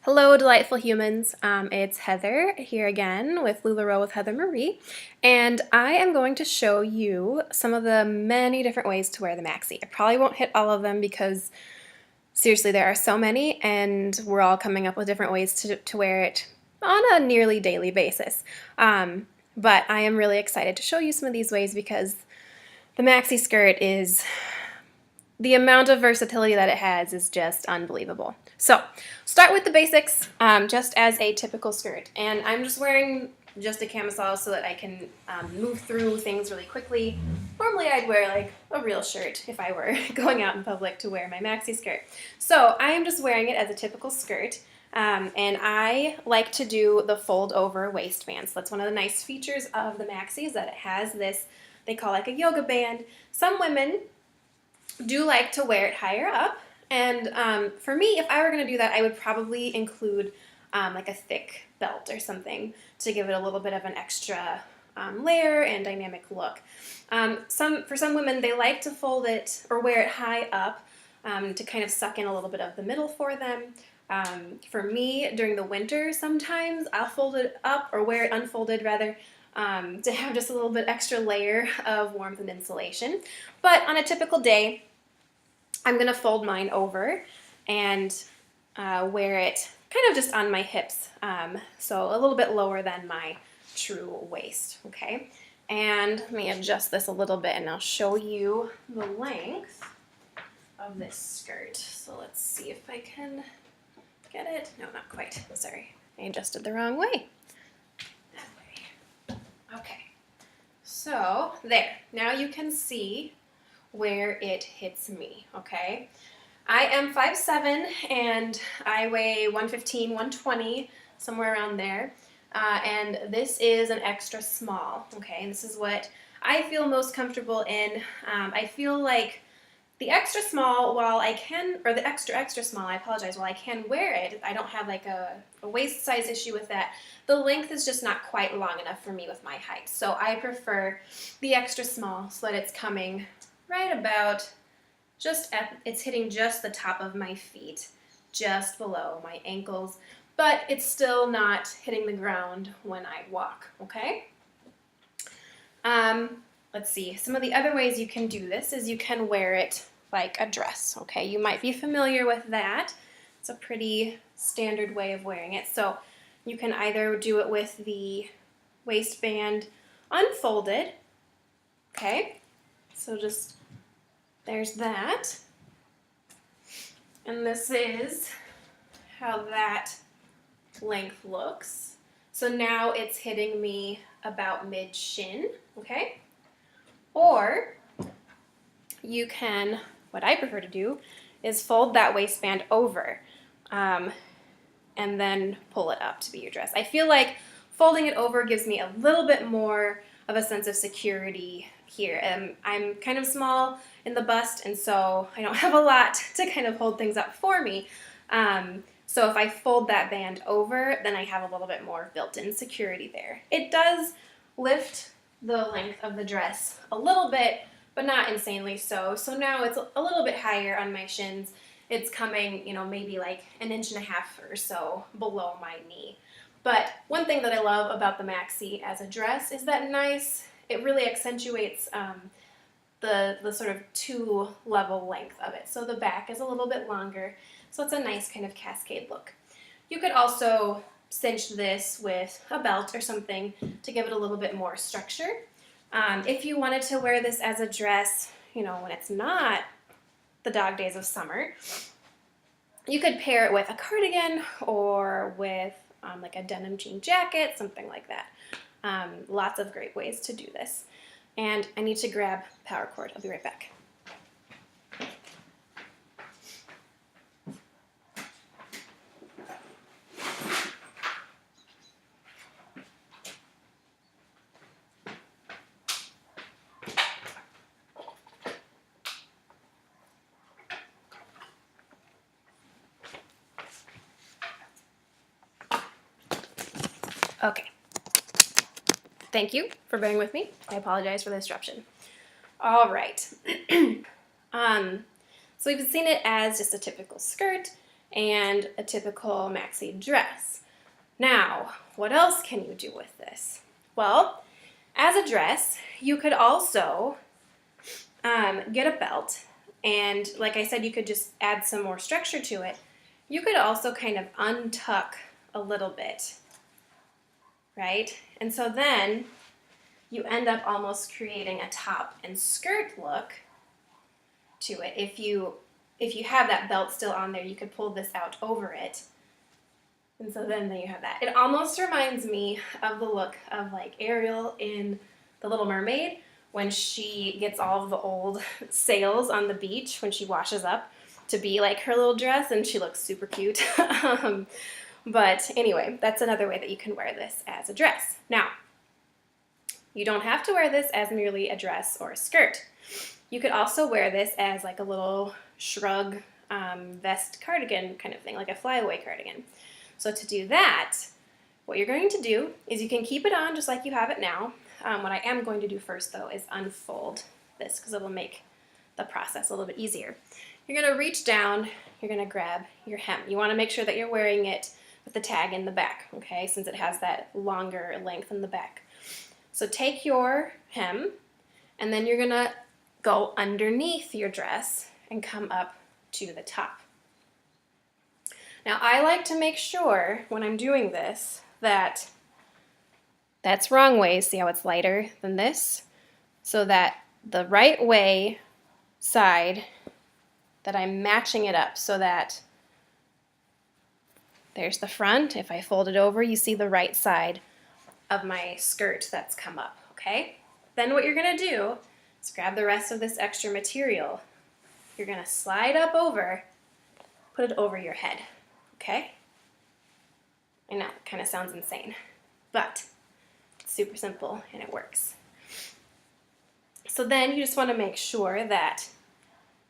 Hello, delightful humans. It's Heather here again with LuLaRoe with Heather Marie, and I am going to show you some of the many different ways to wear the maxi. I probably won't hit all of them because seriously, there are so many, and we're all coming up with different ways to wear it on a nearly daily basis. But I am really excited to show you some of these ways because the maxi skirt is the amount of versatility that it has is just unbelievable. So, start with the basics, just as a typical skirt. And I'm just wearing just a camisole so that I can move through things really quickly. Normally I'd wear like a real shirt if I were going out in public to wear my maxi skirt. So I am just wearing it as a typical skirt. And I like to do the fold over waistband. So that's one of the nice features of the maxi is that it has this, they call like a yoga band. Some women do like to wear it higher up, and for me, if I were going to do that, I would probably include like a thick belt or something to give it a little bit of an extra layer and dynamic look. For some women, they like to fold it or wear it high up to kind of suck in a little bit of the middle for them. For me, during the winter, sometimes I'll fold it up or wear it unfolded rather, to have just a little bit extra layer of warmth and insulation. But on a typical day, I'm going to fold mine over and wear it kind of just on my hips, so a little bit lower than my true waist, okay? And let me adjust this a little bit and I'll show you the length of this skirt. So let's see if I can get it. No, not quite. Sorry, I adjusted the wrong way. That way. Okay, so there. Now you can see where it hits me, okay? I am 5'7", and I weigh 115, 120, somewhere around there. And this is an extra small, okay? This is what I feel most comfortable in. I feel like the extra small, while I can, or the extra small, I apologize, while I can wear it, I don't have like a waist size issue with that. The length is just not quite long enough for me with my height. So I prefer the extra small so that it's coming right about it's hitting just the top of my feet, just below my ankles, but it's still not hitting the ground when I walk, okay? Let's see, some of the other ways you can do this is you can wear it like a dress, okay? You might be familiar with that. It's a pretty standard way of wearing it. So you can either do it with the waistband unfolded, okay? So just, there's that. And this is how that length looks. So now it's hitting me about mid-shin, okay? Or you can, what I prefer to do, is fold that waistband over and then pull it up to be your dress. I feel like folding it over gives me a little bit more of a sense of security here. I'm kind of small in the bust, and so I don't have a lot to kind of hold things up for me. So if I fold that band over, then I have a little bit more built-in security there. It does lift the length of the dress a little bit, but not insanely so. So now it's a little bit higher on my shins. It's coming, maybe like 1.5 inches or so below my knee. But one thing that I love about the maxi as a dress is that it really accentuates the sort of two-level length of it. So the back is a little bit longer, so it's a nice kind of cascade look. You could also cinch this with a belt or something to give it a little bit more structure. If you wanted to wear this as a dress, when it's not the dog days of summer, you could pair it with a cardigan or with like a denim jean jacket, something like that. Lots of great ways to do this. And I need to grab power cord. I'll be right back. Okay. Thank you for bearing with me. I apologize for the disruption. All right. So we've seen it as just a typical skirt, and a typical maxi dress. Now, what else can you do with this? Well, as a dress, you could also get a belt, and like I said, you could just add some more structure to it. You could also kind of untuck a little bit, right? And so then you end up almost creating a top and skirt look to it. If you have that belt still on there, you could pull this out over it. And so then you have that. It almost reminds me of the look of like Ariel in The Little Mermaid when she gets all of the old sails on the beach when she washes up to be like her little dress, and she looks super cute. But anyway, that's another way that you can wear this as a dress. Now, you don't have to wear this as merely a dress or a skirt. You could also wear this as like a little shrug vest cardigan kind of thing, like a flyaway cardigan. So to do that, what you're going to do is you can keep it on just like you have it now. What I am going to do first, though, is unfold this because it will make the process a little bit easier. You're going to reach down, you're going to grab your hem. You want to make sure that you're wearing it with the tag in the back, okay, since it has that longer length in the back. So take your hem, and then you're going to go underneath your dress and come up to the top. Now, I like to make sure when I'm doing this that that's wrong way. See how it's lighter than this? So that the right way side that I'm matching it up so that there's the front. If I fold it over, you see the right side of my skirt that's come up, okay? Then what you're gonna do is grab the rest of this extra material. You're gonna slide up over, put it over your head, okay? I know, it kind of sounds insane, but it's super simple and it works. So then you just want to make sure that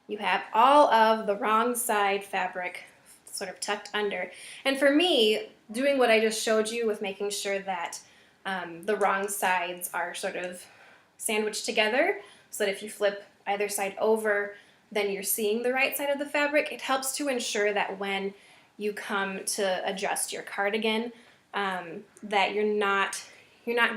you have all of the wrong side fabric sort of tucked under. And for me, doing what I just showed you with making sure that the wrong sides are sort of sandwiched together so that if you flip either side over, then you're seeing the right side of the fabric. It helps to ensure that when you come to adjust your cardigan, that you're not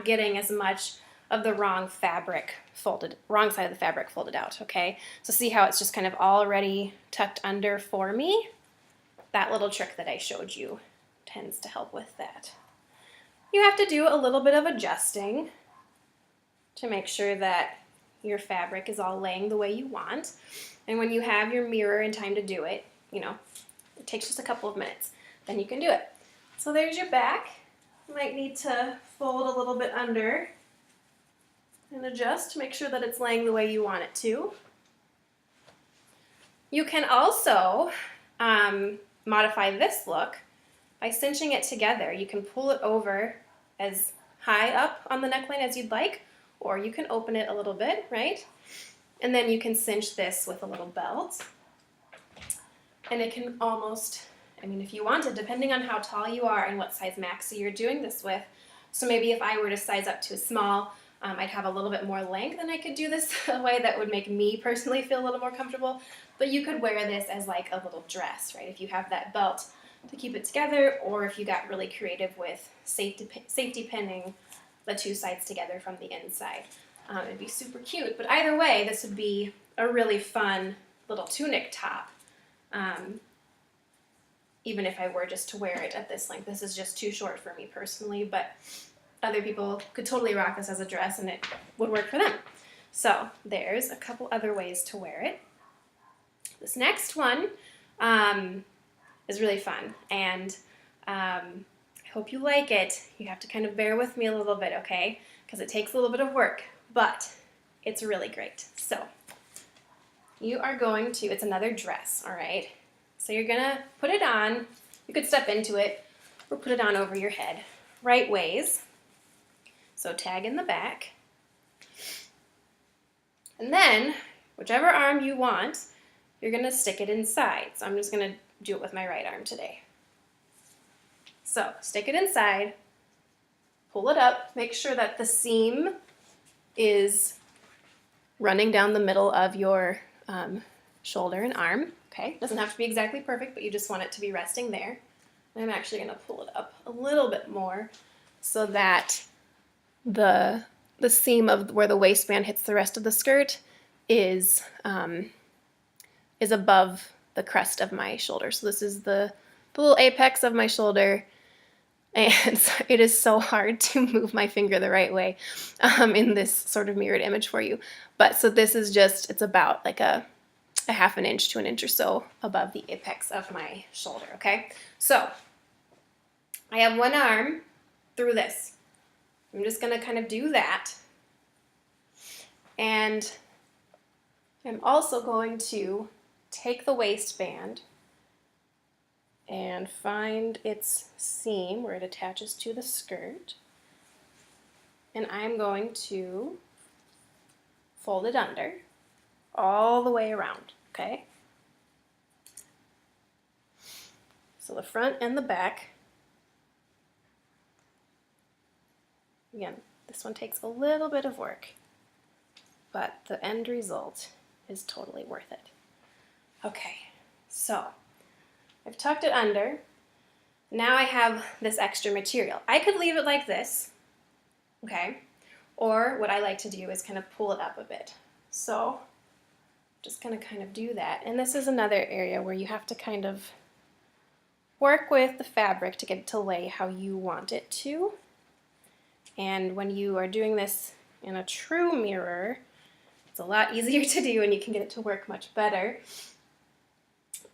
getting as much of the wrong side of the fabric folded out, okay? So see how it's just kind of already tucked under for me? That little trick that I showed you tends to help with that. You have to do a little bit of adjusting to make sure that your fabric is all laying the way you want. And when you have your mirror and time to do it, you know, it takes just a couple of minutes, then you can do it. So there's your back. You might need to fold a little bit under and adjust to make sure that it's laying the way you want it to. You can also modify this look by cinching it together. You can pull it over as high up on the neckline as you'd like, or you can open it a little bit, right? And then you can cinch this with a little belt. And it can almost, I mean, if you wanted, depending on how tall you are and what size maxi you're doing this with. So maybe if I were to size up to a small, I'd have a little bit more length and I could do this a way that would make me personally feel a little more comfortable. But you could wear this as like a little dress, right? If you have that belt to keep it together, or if you got really creative with safety pinning the two sides together from the inside. It'd be super cute. But either way, this would be a really fun little tunic top. Even if I were just to wear it at this length. This is just too short for me personally, but other people could totally rock this as a dress and it would work for them. So there's a couple other ways to wear it. This next one is really fun, and I hope you like it. You have to kind of bear with me a little bit, okay? Because it takes a little bit of work, but it's really great. So you are going to, it's another dress, all right? So you're gonna put it on, you could step into it or put it on over your head, right ways. So tag in the back. And then, whichever arm you want, you're gonna stick it inside. So I'm just gonna do it with my right arm today. So stick it inside, pull it up, make sure that the seam is running down the middle of your shoulder and arm, okay? Doesn't have to be exactly perfect, but you just want it to be resting there. And I'm actually gonna pull it up a little bit more so that the seam of where the waistband hits the rest of the skirt is above the crest of my shoulder. So this is the little apex of my shoulder, and it is so hard to move my finger the right way in this sort of mirrored image for you. But so this is just, it's about like a half an inch to an inch or so above the apex of my shoulder, okay? So I have one arm through this. I'm just gonna kind of do that. And I'm also going to take the waistband and find its seam where it attaches to the skirt. And I'm going to fold it under all the way around, okay? So the front and the back. Again, this one takes a little bit of work, but the end result is totally worth it. Okay, so I've tucked it under. Now I have this extra material. I could leave it like this, okay? Or what I like to do is kind of pull it up a bit. So I'm just gonna kind of do that. And this is another area where you have to kind of work with the fabric to get it to lay how you want it to. And when you are doing this in a true mirror, it's a lot easier to do and you can get it to work much better.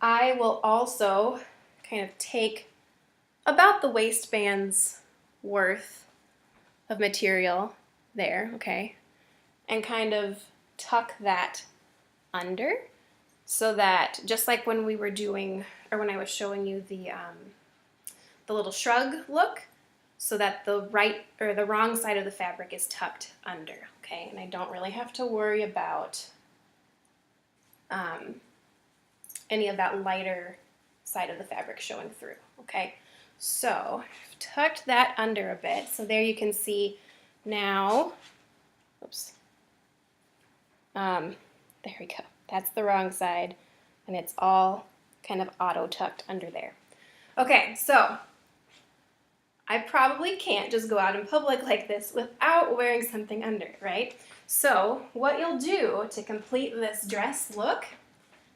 I will also kind of take about the waistband's worth of material there, okay, and kind of tuck that under so that just like when we were doing, or when I was showing you the little shrug look, so that the right or the wrong side of the fabric is tucked under, okay? And I don't really have to worry about any of that lighter side of the fabric showing through, okay? So I've tucked that under a bit. So there you can see now, oops, there we go. That's the wrong side, and it's all kind of auto tucked under there. Okay, so I probably can't just go out in public like this without wearing something under, right? So what you'll do to complete this dress look,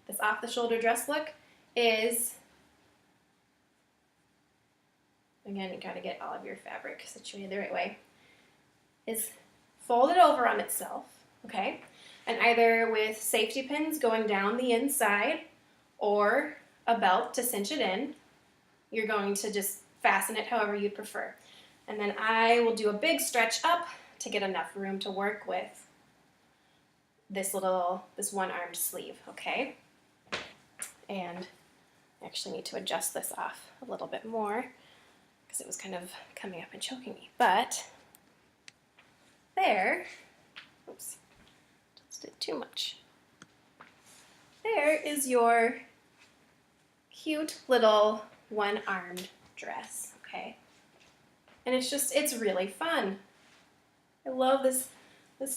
this off-the-shoulder dress look, is, again, you gotta get all of your fabric situated the right way, is fold it over on itself, okay? And either with safety pins going down the inside or a belt to cinch it in, you're going to just fasten it however you'd prefer. And then I will do a big stretch up to get enough room to work with this one-armed sleeve, okay? And I actually need to adjust this off a little bit more because it was kind of coming up and choking me. But there, oops, just did too much. There is your cute little one-armed dress, okay? And it's really fun. I love this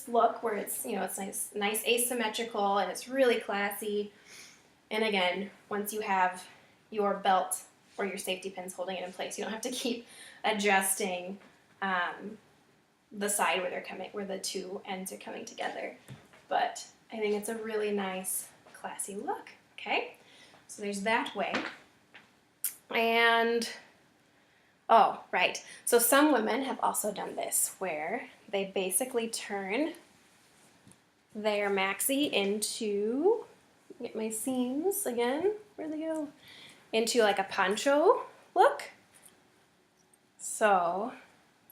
look where it's, you know, it's nice asymmetrical and it's really classy. And again, once you have your belt or your safety pins holding it in place, you don't have to keep adjusting the side where the two ends are coming together. But I think it's a really nice, classy look, okay? So there's that way. And, oh, right. So some women have also done this where they basically turn their maxi into, get my seams again, where'd they go? Into like a poncho look. So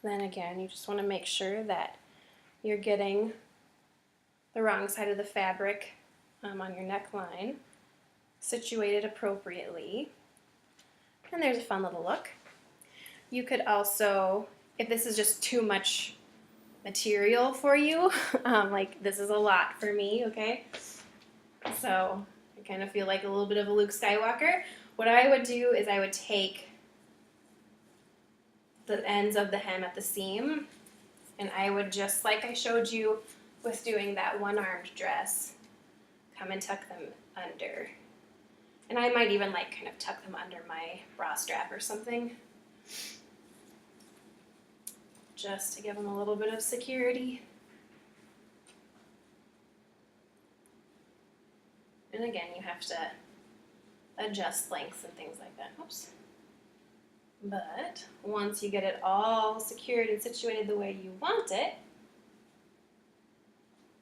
then again, you just want to make sure that you're getting the wrong side of the fabric on your neckline situated appropriately. And there's a fun little look. You could also, if this is just too much material for you, like this is a lot for me, okay? So I kind of feel like a little bit of a Luke Skywalker. What I would do is I would take the ends of the hem at the seam and I would, just like I showed you with doing that one-armed dress, come and tuck them under. And I might even like kind of tuck them under my bra strap or something, just to give them a little bit of security. And again, you have to adjust lengths and things like that. Oops. But once you get it all secured and situated the way you want it,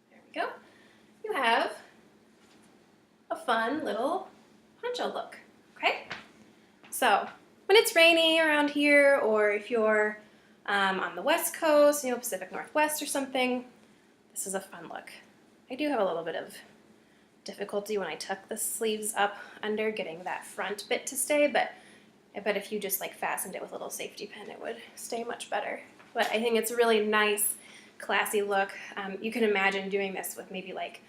there we go, you have a fun little poncho look, okay? So when it's rainy around here, or if you're on the West Coast, Pacific Northwest or something, this is a fun look. I do have a little bit of difficulty when I tuck the sleeves up under getting that front bit to stay, but I bet if you just like fastened it with a little safety pin, it would stay much better. But I think it's a really nice, classy look. You can imagine doing this with maybe like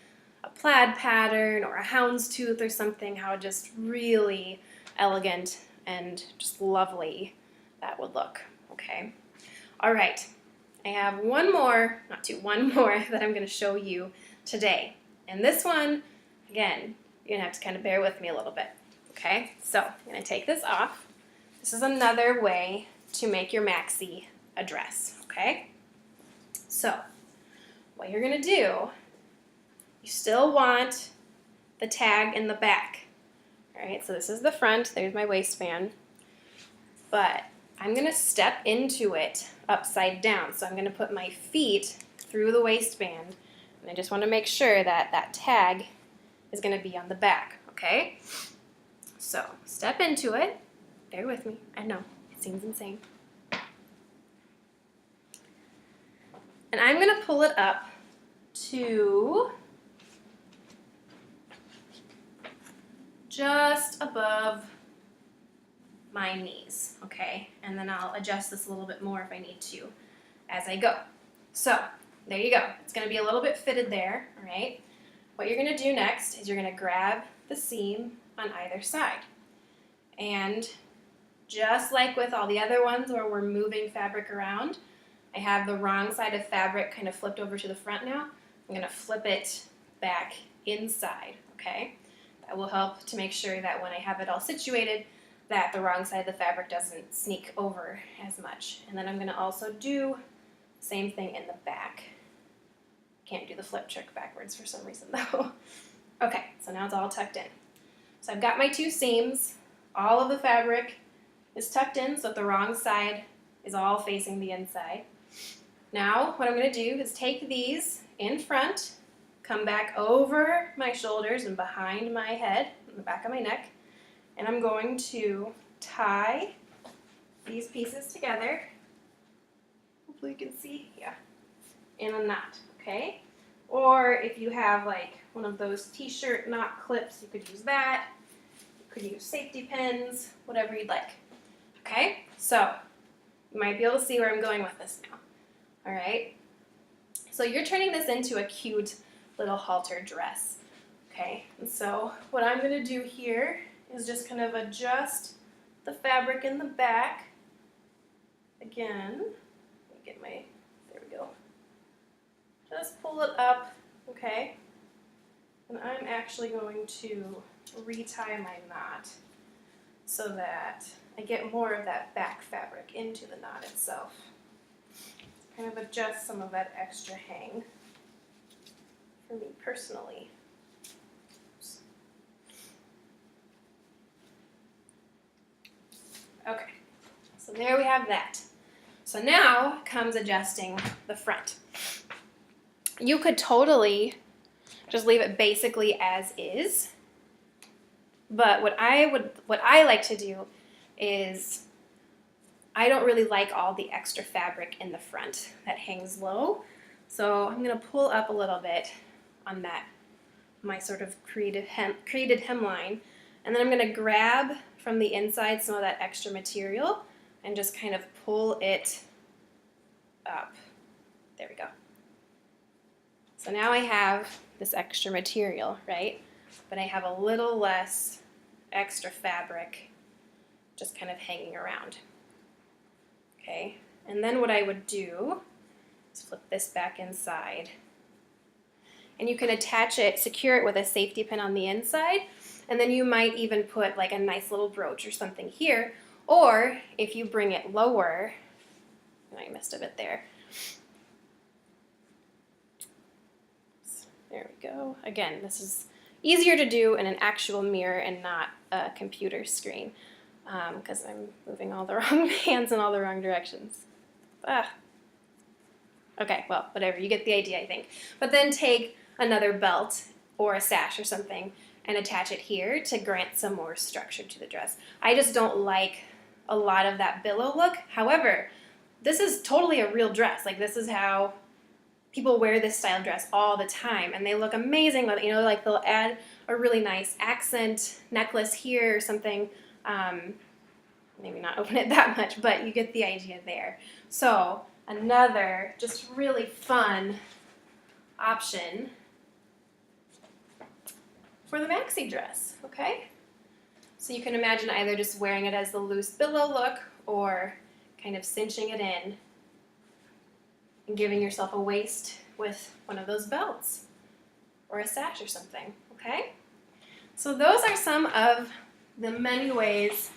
a plaid pattern or a houndstooth or something, how just really elegant and just lovely that would look, okay? All right, I have one more that I'm gonna show you today. And this one, again, you're gonna have to kind of bear with me a little bit, okay? So I'm gonna take this off. This is another way to make your maxi a dress, okay? So what you're gonna do, you still want the tag in the back, all right? So this is the front, there's my waistband, but I'm gonna step into it upside down. So I'm gonna put my feet through the waistband, and I just wanna make sure that that tag is gonna be on the back, okay? So step into it. Bear with me. I know, it seems insane. And I'm going to pull it up to just above my knees, okay? And then I'll adjust this a little bit more if I need to as I go. So there you go. It's going to be a little bit fitted there, all right? What you're going to do next is you're going to grab the seam on either side. And just like with all the other ones where we're moving fabric around, I have the wrong side of fabric kind of flipped over to the front now. I'm going to flip it back inside, okay? That will help to make sure that when I have it all situated, that the wrong side of the fabric doesn't sneak over as much. And then I'm going to also do the same thing in the back. Can't do the flip trick backwards for some reason though. Okay, so now it's all tucked in. So I've got my two seams. All of the fabric is tucked in so that the wrong side is all facing the inside. Now what I'm going to do is take these in front, come back over my shoulders and behind my head, in the back of my neck, and I'm going to tie these pieces together. Hopefully you can see, yeah, in a knot, okay? Or if you have like one of those t-shirt knot clips, you could use that. You could use safety pins, whatever you'd like. Okay, so you might be able to see where I'm going with this now. All right, so you're turning this into a cute little halter dress. Okay, and so what I'm going to do here is just kind of adjust the fabric in the back. Again, let me get my, there we go. Just pull it up, okay? And I'm actually going to retie my knot so that I get more of that back fabric into the knot itself. Kind of adjust some of that extra hang for me personally. Oops. Okay, so there we have that. So now comes adjusting the front. You could totally just leave it basically as is, but what I like to do is I don't really like all the extra fabric in the front that hangs low, so I'm going to pull up a little bit on that, my sort of created hemline, and then I'm going to grab from the inside some of that extra material and just kind of pull it up. There we go. So now I have this extra material, right? But I have a little less extra fabric just kind of hanging around. Okay, and then what I would do is flip this back inside. And you can attach it, secure it with a safety pin on the inside, And then you might even put like a nice little brooch or something here. Or if you bring it lower, I missed a bit there. There we go. Again, this is easier to do in an actual mirror and not a computer screen because I'm moving all the wrong hands in all the wrong directions. Ah. Okay, well, whatever. You get the idea, I think. But then take another belt or a sash or something and attach it here to grant some more structure to the dress. I just don't like a lot of that billow look. However, this is totally a real dress. Like, this is how people wear this style dress all the time, and they look amazing. You know, like they'll add a really nice accent necklace here or something. Maybe not open it that much, but you get the idea there. So another just really fun option for the maxi dress, okay? So you can imagine either just wearing it as the loose billow look or kind of cinching it in and giving yourself a waist with one of those belts or a sash or something, okay? So those are some of the many ways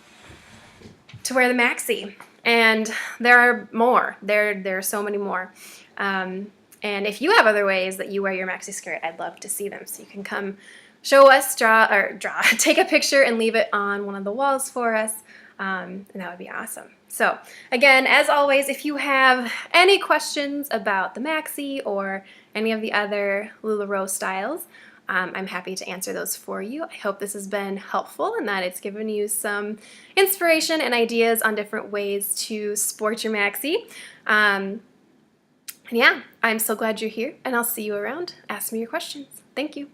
to wear the maxi, and there are more. There are so many more. And if you have other ways that you wear your maxi skirt, I'd love to see them. So you can come show us, take a picture and leave it on one of the walls for us, and that would be awesome. So again, as always, if you have any questions about the maxi or any of the other LuLaRoe styles, I'm happy to answer those for you. I hope this has been helpful and that it's given you some inspiration and ideas on different ways to sport your maxi. And yeah, I'm so glad you're here, and I'll see you around. Ask me your questions. Thank you.